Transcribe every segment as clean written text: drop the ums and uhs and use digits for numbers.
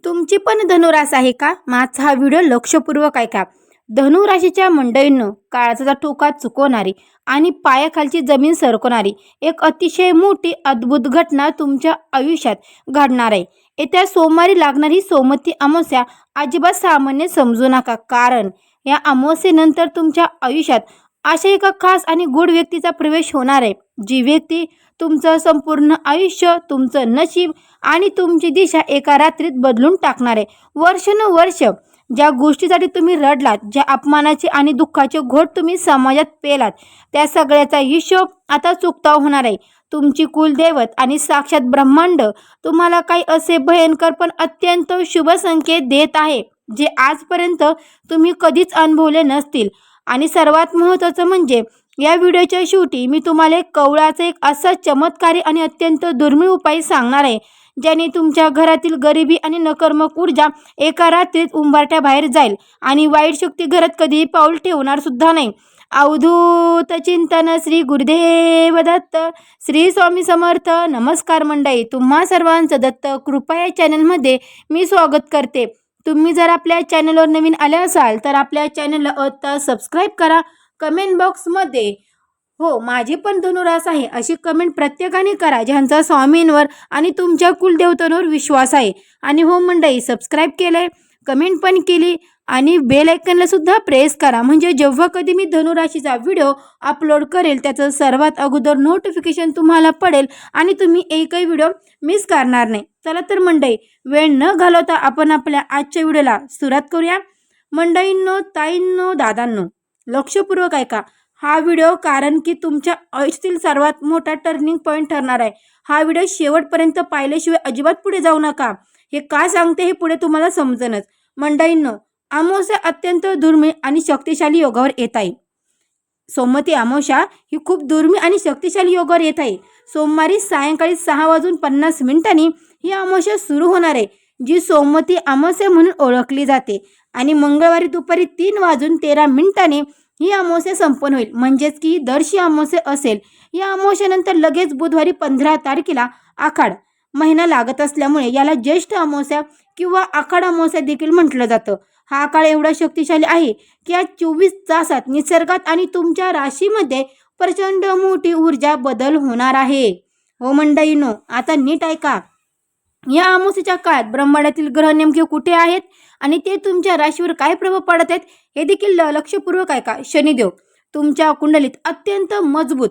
तुमची पण धनुरास आहे का? माझा हा व्हिडिओ लक्षपूर्वक ऐका. धनुराशीच्या मंडळींनो, काळजाचा ठोका चुकवणारी आणि पायाखालची जमीन सरकवणारी एक अतिशय मोठी अद्भुत घटना तुमच्या आयुष्यात घडणार आहे. येत्या सोमवारी लागणारी सोमवती अमावस्या अजिबात सामान्य समजू नका, कारण या अमावस्येनंतर तुमच्या आयुष्यात अशा एका खास आणि गूढ व्यक्तीचा प्रवेश होणार आहे, जी व्यक्ती तुमचं संपूर्ण आयुष्य, तुमचं नशीब आणि तुमची दिशा एका रात्रीत बदलून टाकणार आहे. वर्षानुवर्ष ज्या गोष्टीसाठी तुम्ही रडलात, ज्या अपमानाचे आणि दुःखाचे घोट तुम्ही समाजात पेलात, त्या सगळ्याचा हिशोब आता चुकता होणार आहे. तुमची कुलदैवत आणि साक्षात ब्रह्मांड तुम्हाला काही असे भयंकर पण अत्यंत शुभ संकेत देत आहे, जे आजपर्यंत तुम्ही कधीच अनुभवले नसतील. आणि सर्वात महत्त्वाचं म्हणजे या व्हिडिओच्या शेवटी मी तुम्हाला एक कवळाचा एक असा चमत्कारी आणि अत्यंत दुर्मिळ उपाय सांगणार आहे, ज्याने तुमच्या घरातील गरिबी आणि नकर्मक ऊर्जा एका रात्रीत उंबरठ्याबाहेर जाईल आणि वाईट शक्ती घरात कधीही पाऊल ठेवणार सुद्धा नाही. अवधूत चिंतन श्री गुरुदेव दत्त. श्री स्वामी समर्थ. नमस्कार मंडळी, तुम्हा सर्वांचं दत्त कृपा या चॅनलमध्ये मी स्वागत करते. तुम्ही जर आपल्या चॅनलवर नवीन आले असाल तर आपल्या चॅनलला आता सबस्क्राईब करा. कमेंट बॉक्समध्ये हो माझी पण धनुरास आहे अशी कमेंट प्रत्येकाने करा, ज्यांचा स्वामींवर आणि तुमच्या कुलदेवतांवर विश्वास आहे. आणि हो मंडळी, सबस्क्राईब केलंय, कमेंट पण केली आणि बेल आयकनला सुद्धा प्रेस करा, म्हणजे जेव्हा कधी मी धनुराशीचा व्हिडिओ अपलोड करेल त्याचं सर्वात अगोदर नोटिफिकेशन तुम्हाला पडेल आणि तुम्ही एकही व्हिडिओ मिस करणार नाही. चला तर मंडळी, वेळ न घालवता आपण आपल्या आजच्या व्हिडिओला सुरुवात करूया. मंडळींनो, ताईंनो, दादांनो, लक्षपूर्वक ऐका हा व्हिडिओ, कारण की तुमच्या आयुष्यातील सर्वात मोठा टर्निंग पॉईंट ठरणार आहे. हा व्हिडिओ शेवटपर्यंत पाहिल्याशिवाय अजिबात पुढे जाऊ नका. हे का सांगते हे पुढे तुम्हाला समजेनच. मंडळींनो, अमावस्या अत्यंत दुर्मिळ आणि शक्तिशाली योगावर येत आहे. सोमवती अमावस्या ही खूप दुर्मिळ आणि शक्तिशाली योगावर येत आहे. सोमवारी सायंकाळी 6:50 ही अमावस्या सुरू होणार आहे, जी सोमवती अमावस्या म्हणून ओळखली जाते. आणि मंगळवारी दुपारी 3:13 ही अमावस्या संपन्न होईल, म्हणजेच की दरशी अमावस्या असेल. या अमावस्येनंतर लगेच बुधवारी 15 तारखेला आखाड महिना लागत असल्यामुळे याला ज्येष्ठ अमावस्या किंवा आखाड अमावस्या देखील म्हटलं जातं. हा काळ एवढा शक्तिशाली आहे की या 24 तासात निसर्गात आणि तुमच्या राशीमध्ये प्रचंड मोठी ऊर्जा बदल होणार आहे. हो मंडळींनो, आता नीट ऐका. या अमावस्येच्या काळात ब्रह्मांडातील ग्रह नेमके कुठे आहेत आणि ते तुमच्या राशीवर काय प्रभाव पडत आहेत हे देखील लक्षपूर्वक ऐका. शनिदेव तुमच्या कुंडलीत अत्यंत मजबूत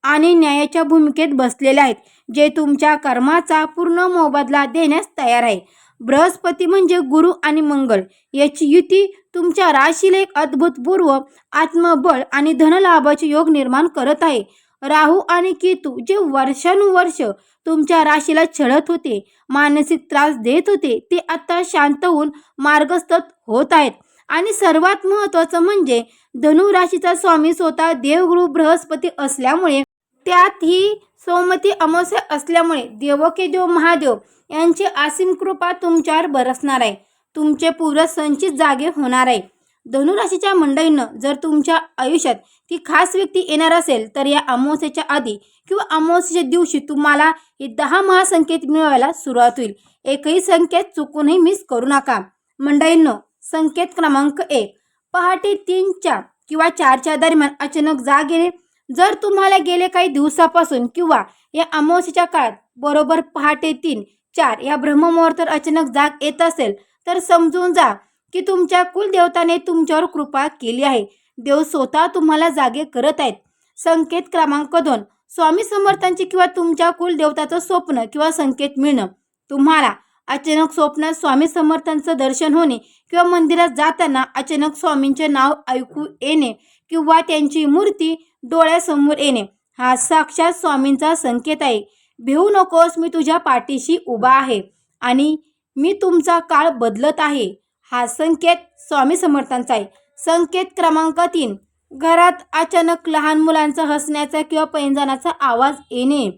आणि न्यायाच्या भूमिकेत बसलेले आहेत, जे तुमच्या कर्माचा पूर्ण मोबदला देण्यास तयार आहे. बृहस्पती म्हणजे गुरु आणि मंगळ याची युती तुमच्या राशीला एक अभूतपूर्व आत्मबळ आणि धनलाभाचे योग निर्माण करत आहे. राहू आणि केतू जे वर्षानुवर्ष तुमच्या राशीला छळत होते, मानसिक त्रास देत होते, ते आता शांत होऊन मार्गस्थ होत आहेत. आणि सर्वात महत्त्वाचं म्हणजे धनुराशीचा स्वामी स्वतः देवगुरु बृहस्पती असल्यामुळे, त्यात ही सोमवती अमावस्या असल्यामुळे देवोके देव महादेव यांची असीम कृपा तुमच्यावर बरसणार आहे. तुमचे पूर्वज संचित जागे होणार आहे. धनुराशीच्या मंडळींना जर तुमच्या आयुष्यात ती खास व्यक्ती येणार असेल तर या अमावस्येच्या आधी किंवा अमावस्येच्या दिवशी तुम्हाला हे 10 महासंकेत मिळवायला सुरुवात होईल. एकही संकेत चुकूनही मिस करू नका. मंडळींनो, संकेत क्रमांक 1, पहाटे 3च्या किंवा 4च्या दरम्यान अचानक जाग येणे. जर तुम्हाला गेले काही दिवसापासून किंवा या अमावस्येच्या काळात बरोबर पहाटे 3-4 या ब्रह्ममुहूर्तावर अचानक जाग येत असेल तर समजून जा की तुमच्या कुलदेवताने तुमच्यावर कृपा केली आहे. देव स्वतः तुम्हाला जागे करत आहेत. संकेत क्रमांक 2, स्वामी समर्थांचे किंवा तुमच्या कुलदेवताचं स्वप्न किंवा संकेत मिळणं. तुम्हाला अचानक स्वप्नात स्वामी समर्थांचं दर्शन होणे किंवा मंदिरात जाताना अचानक स्वामींचे नाव ऐकू येणे किंवा त्यांची मूर्ती डोळ्यासमोर येणे हा साक्षात स्वामींचा संकेत आहे. भिवू नकोस, मी तुझ्या पाठीशी उभा आहे आणि मी तुमचा काळ बदलत आहे. हा संकेत स्वामी समर्थांचा आहे. संकेत क्रमांक 3, घरात अचानक लहान मुलांचा हसण्याचा किंवा पैंजणाचा आवाज येणे.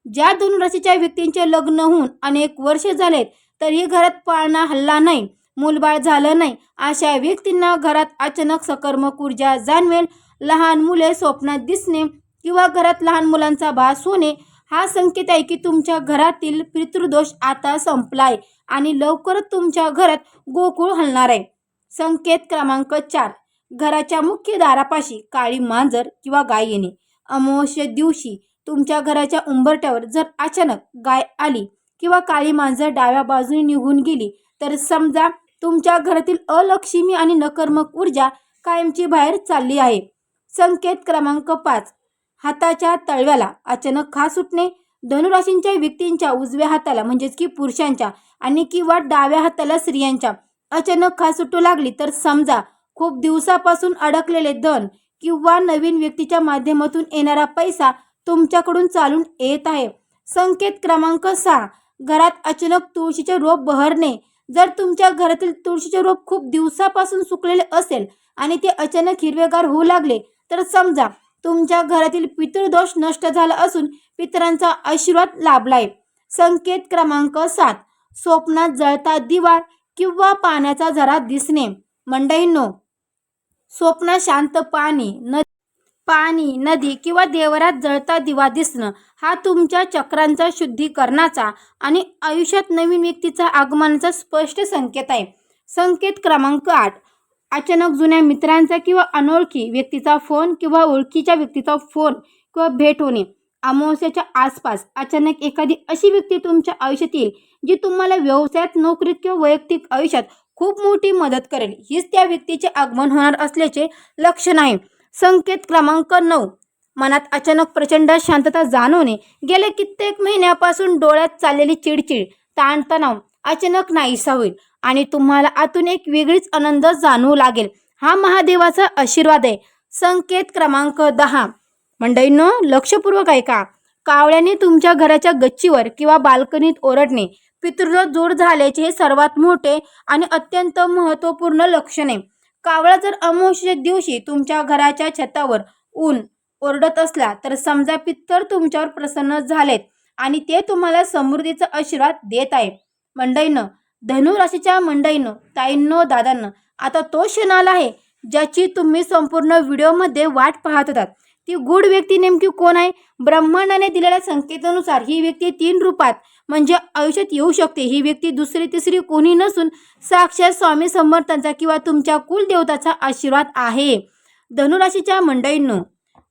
ज्या धनुराशीच्या व्यक्तींचे लग्न होऊन अनेक वर्ष झालेत तरीही घरात पाळणा हल्ला नाही, मूलबाळ झालं नाही, अशा व्यक्तींना घरात अचानक सकर्मक ऊर्जा जाणवेल. लहान मुले स्वप्नात दिसणे किंवा घरात लहान मुलांचा भास होणे हा संकेत आहे की तुमच्या घरातील पितृदोष आता संपलाय आणि लवकरच तुमच्या घरात गोकुळ हलणार आहे. संकेत क्रमांक 4, घराच्या मुख्य दारापाशी काळी मांजर किंवा गाय येणे. अमावस्ये दिवशी तुमच्या घराच्या उंबरठ्यावर जर अचानक गाय आली किंवा काळी मांजर डाव्या बाजूने निघून गेली तर समजा तुमच्या घरातील अलक्ष्मी आणि नकारात्मक ऊर्जा कायमची बाहेर चालली आहे. संकेत क्रमांक 5, हाताच्या तळव्याला अचानक खाज सुटणे. धनुराशींच्या व्यक्तींच्या उजव्या हाताला म्हणजेच की पुरुषांच्या आणि किंवा डाव्या हाताला स्त्रियांच्या अचानक खाज सुटू लागली तर समजा खूप दिवसापासून अडकलेले धन किंवा नवीन व्यक्तीच्या माध्यमातून येणारा पैसा तुमच्याकडून चालून येत आहे. संकेत क्रमांक 6, घरात अचानक तुळशीचे रोप बहरणे. जर तुमच्या घरातील तुळशीचे रोप खूप दिवसापासून सुकलेले असेल आणि ते अचानक हिरवेगार होऊ लागले तर समजा तुमच्या घरातील पितृदोष नष्ट झाला असून पितरांचा आशीर्वाद लाभलाय. संकेत क्रमांक 7, स्वप्नात जळता दिवा किंवा पाण्याचा झरा दिसणे. मंडळींनो, स्वप्नात शांत पाणी, नदी किंवा देवरात जळता दिवा दिसणं हा तुमच्या चक्रांचा शुद्धीकरणाचा आणि आयुष्यात नवीन व्यक्तीचा आगमनाचा स्पष्ट संकेत आहे. संकेत क्रमांक 8, अचानक जुन्या मित्रांचा किंवा अनोळखी व्यक्तीचा फोन किंवा ओळखीच्या व्यक्तीचा फोन किंवा भेट होणे. अमावस्येच्या आसपास अचानक एखादी अशी व्यक्ती तुमच्या आयुष्यात येईल जी तुम्हाला व्यवसायात, नोकरीत किंवा वैयक्तिक आयुष्यात खूप मोठी मदत करेल. हीच त्या व्यक्तीचे आगमन होणार असल्याचे लक्षण आहे. संकेत क्रमांक 9, मनात अचानक प्रचंड शांतता जाणवणे. गेल्या कित्येक महिन्यापासून डोळ्यात चाललेली चिडचिड, ताणतणाव अचानक नाहीसा होईल आणि तुम्हाला आतून एक वेगळीच आनंद जाणवू लागेल. हा महादेवाचा आशीर्वाद आहे. संकेत क्रमांक 10, मंडळींनो लक्षपूर्वक ऐका. कावळ्याने तुमच्या घराच्या गच्चीवर किंवा बाल्कनीत ओरडणे पितृदोष दूर झाल्याचे हे सर्वात मोठे आणि अत्यंत महत्त्वपूर्ण लक्षण आहे. कावळा जर अमावस्येच्या दिवशी तुमच्या घराच्या छतावर ऊन ओरडत असला तर समजा पितर तुमच्यावर प्रसन्न झालेत आणि ते तुम्हाला समृद्धीचा आशीर्वाद देत आहे. मंडळींनो, धनुराशीच्या मंडळींनो, ताईंनो, दादांनो, आता तो क्षण आला आहे ज्याची तुम्ही संपूर्ण व्हिडिओमध्ये वाट पाहत होतात. ती गूढ व्यक्ती नेमकी कोण आहे? ब्रह्मांडाने दिलेल्या संकेतानुसार ही व्यक्ती 3 रूपात म्हणजे आयुष्यात येऊ शकते. ही व्यक्ती दुसरी तिसरी कोणी नसून साक्षात स्वामी समर्थांचा किंवा तुमच्या कुलदेवताचा आशीर्वाद आहे. धनुराशीच्या मंडळींनो,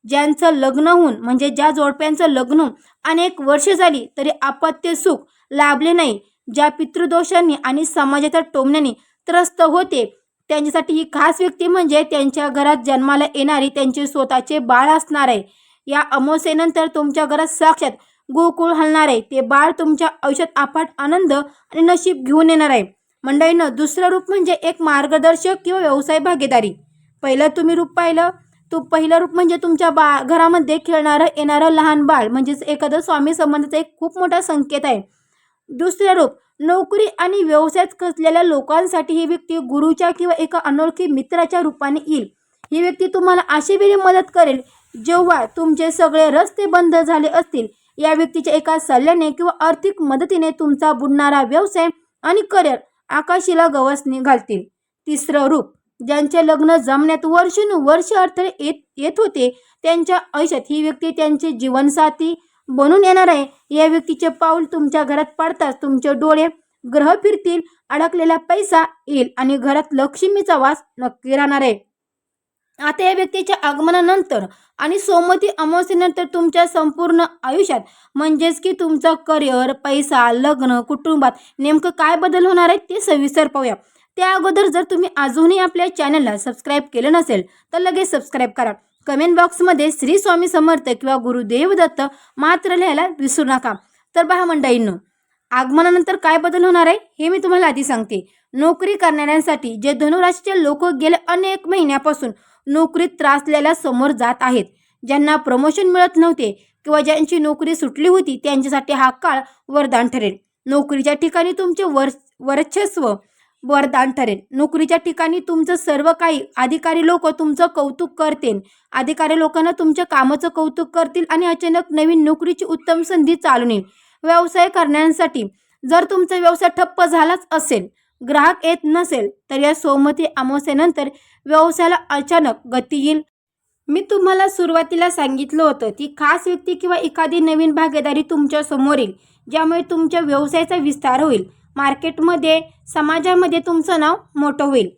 ज्यांचं लग्न होऊन म्हणजे ज्या जोडप्यांचं लग्न होऊन अनेक वर्षे झाली तरी अपत्य सुख लाभले नाही, ज्या पितृदोषांनी आणि समाजाच्या टोमण्याने त्रस्त होते, त्यांच्यासाठी ही खास व्यक्ती म्हणजे त्यांच्या घरात जन्माला येणारी त्यांचे स्वतःचे बाळ असणार आहे. या अमावस्येनंतर तुमच्या घरात साक्षात गोकुळ हलणार आहे. ते बाळ तुमच्या आयुष्यात अफाट आनंद आणि नशीब घेऊन येणार आहे. मंडळींनो, दुसरं रूप म्हणजे एक मार्गदर्शक किंवा व्यवसाय भागीदारी. पहिलं तुम्ही रूप पाहिलं. पहिलं रूप म्हणजे तुमच्या घरामध्ये खेळणारं येणारं लहान बाळ म्हणजेच एखादं स्वामी संबंधाचा एक खूप मोठा संकेत आहे. दुसरं रूप नोकरी आणि व्यवसायात कसलेल्या लोकांसाठी ही व्यक्ती गुरुच्या किंवा एका अनोळखी मित्राच्या रूपाने येईल. ही व्यक्ती तुम्हाला अशी वेळी मदत करेल जेव्हा तुमचे सगळे रस्ते बंद झाले असतील. या व्यक्तीच्या एका सल्ल्याने किंवा आर्थिक मदतीने तुमचा बुडणारा व्यवसाय आणि करिअर आकाशीला गवसणी घालतील. तिसरं रूप, ज्यांचे लग्न जमण्यात वर्षानुवर्ष अडथळे येत होते त्यांच्या आयुष्यात ही व्यक्ती त्यांचे जीवनसाथी बनून येणार आहे. या व्यक्तीचे पाऊल तुमच्या घरात पडताच तुमचे डोळे ग्रह फिरतील, अडकलेला पैसा येईल आणि घरात लक्ष्मीचा वास नक्की राहणार आहे. आता या व्यक्तीच्या आगमनानंतर आणि सोमवती अमावस्येनंतर तुमच्या संपूर्ण आयुष्यात म्हणजेच की तुमचं करिअर, पैसा, लग्न, कुटुंबात नेमकं काय बदल होणार आहे ते सविस्तर पाहूया. त्या अगोदर जर तुम्ही अजूनही आपल्या चॅनलला सबस्क्राईब केलं नसेल तर लगेच सबस्क्राईब करा. कमेंट बॉक्समध्ये श्री स्वामी समर्थ किंवा गुरुदेव दत्त मात्र लिहायला विसरू नका. तर पहा मंडळींनो, आगमनानंतर काय बदल होणार आहे हे मी तुम्हाला आधी सांगते. नोकरी करणाऱ्यांसाठी जे धनुराशीचे लोक गेल्या अनेक महिन्यापासून नोकरीत त्रासलेल्या समोर जात आहेत, ज्यांना प्रमोशन मिळत नव्हते किंवा ज्यांची नोकरी सुटली होती त्यांच्यासाठी हा काळ वरदान ठरेल. नोकरीच्या ठिकाणी तुमचे वर्चस्व वरदान ठरेल. नोकरीच्या ठिकाणी तुमचं सर्व काही अधिकारी लोक तुमचं कौतुक करतील. अधिकारी लोकांना तुमच्या कामाचं कौतुक करतील आणि अचानक नवीन नोकरीची उत्तम संधी चालून येईल. व्यवसाय करण्यासाठी जर तुमचा व्यवसाय ठप्प झालाच असेल, ग्राहक येत नसेल तर या सोमवती अमावस्येनंतर व्यवसायाला अचानक गती येईल. मी तुम्हाला सुरुवातीला सांगितलं होतं ती खास व्यक्ती किंवा एखादी नवीन भागीदारी तुमच्या समोर येईल ज्यामुळे तुमच्या व्यवसायाचा विस्तार होईल. मार्केटमध्ये, समाजामध्ये तुमचं नाव मोठं होईल.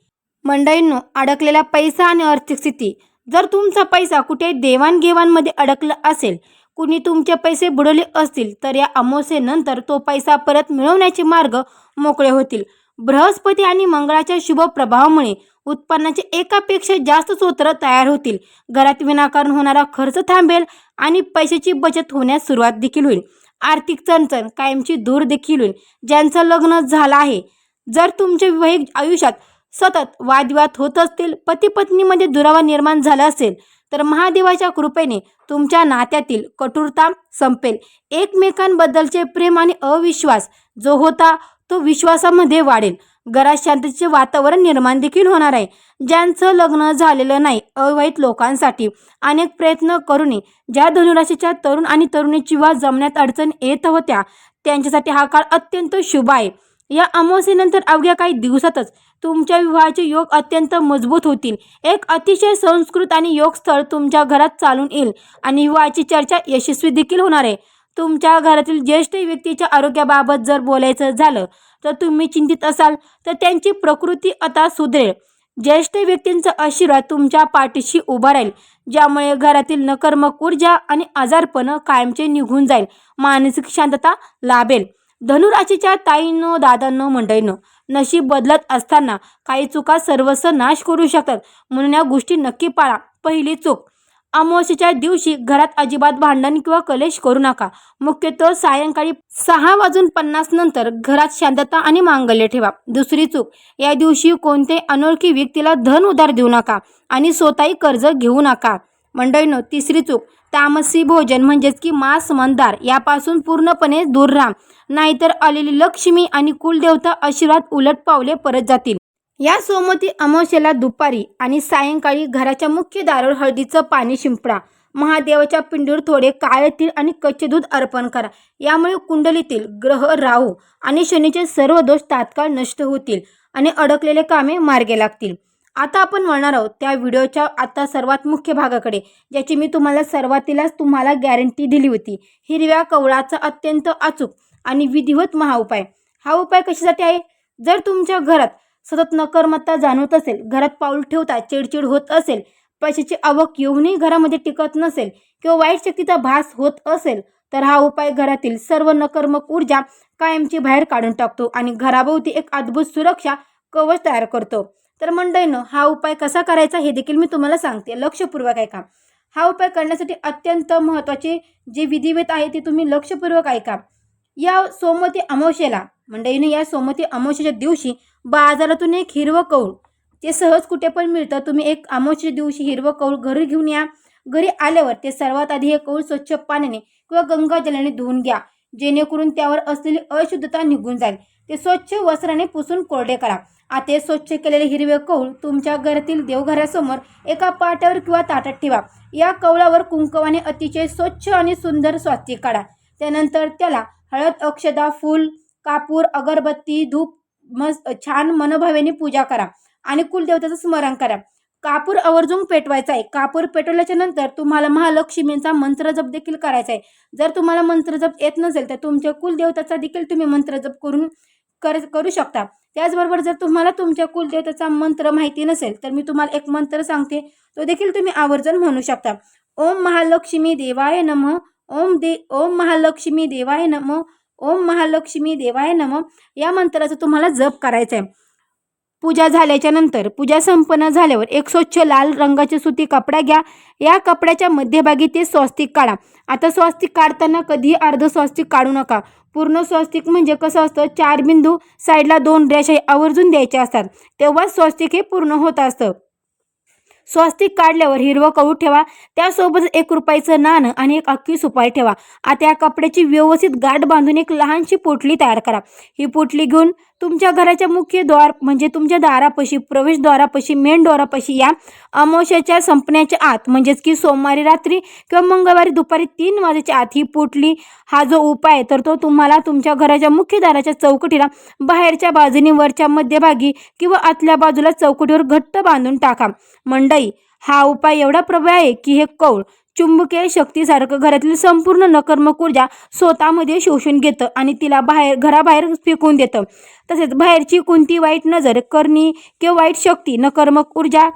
मंडळींनो, अडकलेला पैसा आणि आर्थिक स्थिती. जर तुमचा पैसा कुठे देवाणघेवाणमध्ये अडकला असेल, कुणी तुमचे पैसे बुडवले असतील, तर या अमावस्येनंतर तो पैसा परत मिळवण्याचे मार्ग मोकळे होतील. बृहस्पती आणि मंगळाच्या शुभ प्रभावामुळे उत्पन्नाचे एकापेक्षा जास्त स्रोत तयार होतील. घरात विनाकारण होणारा खर्च थांबेल आणि पैशाची बचत होण्यास सुरुवात देखील होईल. आर्थिक चणचण कायमची दूर देखील होईल. ज्यांचं लग्न झालं आहे, जर तुमच्या वैवाहिक आयुष्यात सतत वादविवाद होत असतील, पती पत्नीमध्ये दुरावा निर्माण झाला असेल, तर महादेवाच्या कृपेने तुमच्या नात्यातील कटुरता संपेल. एकमेकांबद्दलचे प्रेम आणि अविश्वास जो होता तो विश्वासामध्ये वाढेल. घरात शांततेचे वातावरण निर्माण देखील होणार आहे. ज्यांचं लग्न झालेलं नाही, अविवाहित लोकांसाठी अनेक प्रयत्न करूनही ज्या धनुराशीच्या तरुण आणि तरुणीची विवाह जमण्यात अडचण येत होत्या, त्यांच्यासाठी हा काळ अत्यंत शुभ आहे. या अमावस्येनंतर अवघ्या काही दिवसातच तुमच्या विवाहाचे योग अत्यंत मजबूत होतील. एक अतिशय संस्कृत आणि योग स्थळ तुमच्या घरात चालून येईल आणि विवाहाची चर्चा यशस्वी देखील होणार आहे. तुमच्या घरातील ज्येष्ठ व्यक्तीच्या आरोग्याबाबत जर बोलायचं झालं तर तुम्ही चिंतित असाल तर त्यांची प्रकृती आता सुधरेल. ज्येष्ठ व्यक्तींचा आशीर्वाद तुमच्या पाठीशी उभा राहील, ज्यामुळे घरातील नकारात्मक ऊर्जा आणि आजारपण कायमचे निघून जाईल. मानसिक शांतता लाभेल. धनुराशीच्या ताईंनो, दादांनो, मंडळींनो, नशीब बदलत असताना काही चुका सर्वस्व नाश करू शकतात, म्हणून या गोष्टी नक्की पाळा. पहिली चूक, अमावस्येच्या दिवशी घरात अजिबात भांडण किंवा कलेश करू नका. मुख्यतः सायंकाळी 6:50 नंतर घरात शांतता आणि मांगल्य ठेवा. दुसरी चूक, या दिवशी कोणत्याही अनोळखी व्यक्तीला धन उधार देऊ नका आणि स्वतःही कर्ज घेऊ नका. मंडळींनो, तिसरी चूक, तामसी भोजन म्हणजेच की मांस, मंदार यापासून पूर्णपणे दूर राहा, नाहीतर आलेली लक्ष्मी आणि कुलदेवता आशीर्वाद उलट पावले परत जातील. या सोमवती अमावस्येला दुपारी आणि सायंकाळी घराच्या मुख्य दारावर हळदीचं पाणी शिंपडा. महादेवाच्या पिंडीवर थोडे काळे तीळ आणि कच्चे दूध अर्पण करा. यामुळे कुंडलीतील ग्रह, राहू आणि शनीचे सर्व दोष तात्काळ नष्ट होतील आणि अडकलेले कामे मार्गी लागतील. आता आपण वळणार आहोत त्या व्हिडिओच्या आता सर्वात मुख्य भागाकडे, ज्याची मी तुम्हाला सुरुवातीलाच तुम्हाला गॅरंटी दिली होती. हिरव्या कवळाचा अत्यंत अचूक आणि विधिवत महाउपाय. हा उपाय कशासाठी आहे? जर तुमच्या घरात सतत नकारात्मकता जाणवत असेल, घरात पाऊल ठेवता चिडचिड होत असेल, पैशाची आवक येऊनही घरामध्ये टिकत नसेल किंवा वाईट शक्तीचा भास होत असेल, तर हा उपाय घरातील सर्व नकारात्मक ऊर्जा कायमची बाहेर काढून टाकतो आणि घराभोवती एक अद्भुत सुरक्षा कवच तयार करतो. तर मंडळींनो, हा उपाय कसा करायचा हे देखील मी तुम्हाला सांगते. लक्षपूर्वक ऐका. हा उपाय करण्यासाठी अत्यंत महत्त्वाचे जे विधिवत आहे ते तुम्ही लक्षपूर्वक ऐका. या सोमवती अमावस्येला मंडळींनो, या सोमवती अमावस्येच्या दिवशी बाजारातून एक हिरवं कौल, ते सहज कुठे पण मिळतं, तुम्ही एक अमावस्येच्या दिवशी हिरवं कौल घरी घेऊन या. घरी आल्यावर ते सर्वात आधी हे कौल स्वच्छ पाण्याने किंवा गंगाजलाने धुवून घ्या, जेणेकरून त्यावर असलेली अशुद्धता निघून जाईल. ते स्वच्छ वस्त्राने पुसून कोरडे करा. आता हे स्वच्छ केलेले हिरवे कौल तुमच्या घरातील देवघरासमोर एका पाटावर किंवा ताटात ठेवा. या कौलावर कुंकवाने अतिशय स्वच्छ आणि सुंदर स्वास्तिक काढा. त्यानंतर त्याला हळद, अक्षता, फूल, कापूर, अगरबत्ती, धूप छान मनोभावेने पूजा करा आणि कुलदेवतेचं स्मरण करा. कापूर आवर्जून पेटवायचा आहे. कापूर पेटवल्याच्या नंतर तुम्हाला महालक्ष्मींचा मंत्रजप देखील करायचा आहे. जर तुम्हाला मंत्रजप येत नसेल तर तुमच्या कुलदेवताचा देखील तुम्ही मंत्रजप करू शकता. त्याचबरोबर जर तुम्हाला तुमच्या कुलदेवताचा मंत्र माहिती नसेल तर मी तुम्हाला एक मंत्र सांगते, तो देखील तुम्ही आवर्जून म्हणू शकता. ओम महालक्ष्मी देवाय नमः. ओम महालक्ष्मी देवाय नमः. ओम महालक्ष्मी देवाय नमः. या मंत्राचा तुम्हाला जप करायचा आहे. पूजा झाल्याच्या नंतर, पूजा संपन्न झाल्यावर एक स्वच्छ लाल रंगाची सुती कपडा घ्या. या कपड्याच्या मध्यभागी ते स्वस्तिक काढा. आता स्वस्तिक काढताना कधीही अर्ध स्वस्तिक काढू नका. पूर्ण स्वस्तिक म्हणजे कसं असतं, 4 बिंदू साईडला 2 रेषा आवर्जून द्यायच्या असतात, तेव्हाच स्वस्तिक हे पूर्ण होत असतं. स्वस्तिक काढल्यावर हिरवं कौल ठेवा. त्यासोबत 1 रुपयाचं नाणं आणि एक अख्खी सुपारी ठेवा. आता या कपड्याची व्यवस्थित गाठ बांधून एक लहानशी पोटली तयार करा. ही पोटली घेऊन तुमच्या घराच्या मुख्य द्वार म्हणजे तुमच्या दारापाशी, प्रवेशद्वारापाशी, मेन द्वारापाशी या अमावस्येच्या संपण्याच्या आत म्हणजेच की सोमवारी रात्री किंवा मंगळवारी दुपारी 3 वाजेच्या आत ही पोटली, हा जो उपाय आहे तर तो तुम्हाला तुमच्या घराच्या मुख्य दाराच्या चौकटीला बाहेरच्या बाजूने, वरच्या मध्यभागी किंवा आतल्या बाजूला चौकटीवर घट्ट बांधून टाका. मंडई, हा उपाय एवढा प्रभावी आहे की हे कौल चुंबकीय शक्तीसारखं घरातील संपूर्ण नकारात्मक ऊर्जा स्वतःमध्ये शोषून घेतं आणि तिला घराबाहेर फेकून देतं. तसेच बाहेरची कोणती वाईट नजर, करणी किंवा वाईट शक्ती, नकारात्मक ऊर्जा,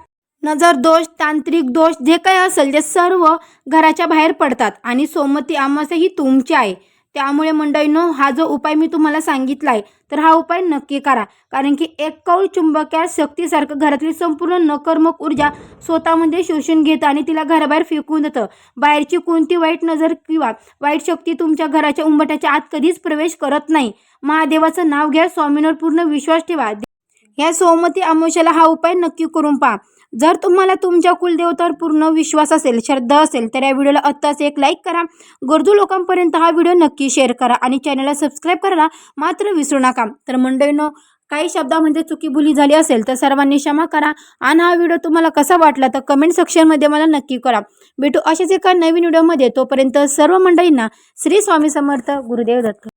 नजर दोष, तांत्रिक दोष जे काही असेल ते सर्व घराच्या बाहेर पडतात आणि सोमवती अमावस्या ही तुमची आहे. त्यामुळे मंडळींनो, हा जो उपाय मी तुम्हाला सांगितला आहे तर हा उपाय नक्की करा. कारण की एक कौल चुंबकीय शक्तीसारखं घरातली संपूर्ण नकारात्मक ऊर्जा स्वतःमध्ये शोषून घेतं आणि तिला घराबाहेर फेकून देतं. बाहेरची कोणती वाईट नजर किंवा वाईट शक्ती तुमच्या घराच्या उंबरठ्याच्या आत कधीच प्रवेश करत नाही. महादेवाचं नाव घ्या, स्वामींवर पूर्ण विश्वास ठेवा. या सोमवती अमावस्येला हा उपाय नक्की करून पहा. जर तुम्हाला तुमच्या कुलदेवतावर पूर्ण विश्वास असेल, श्रद्धा असेल तर या व्हिडिओला आत्ताच एक लाईक करा. गरजू लोकांपर्यंत हा व्हिडिओ नक्की शेअर करा आणि चॅनलला सबस्क्राईब करायला मात्र विसरू नका. तर मंडळींनो, काही शब्दामध्ये चुकीभुली झाली असेल तर सर्वांनी क्षमा करा. आणि हा व्हिडिओ तुम्हाला कसा वाटला तर कमेंट सेक्शनमध्ये मला नक्की करा. भेटू अशाच एका नवीन व्हिडिओमध्ये. तोपर्यंत सर्व मंडळींना श्री स्वामी समर्थ. गुरुदेव दत्त.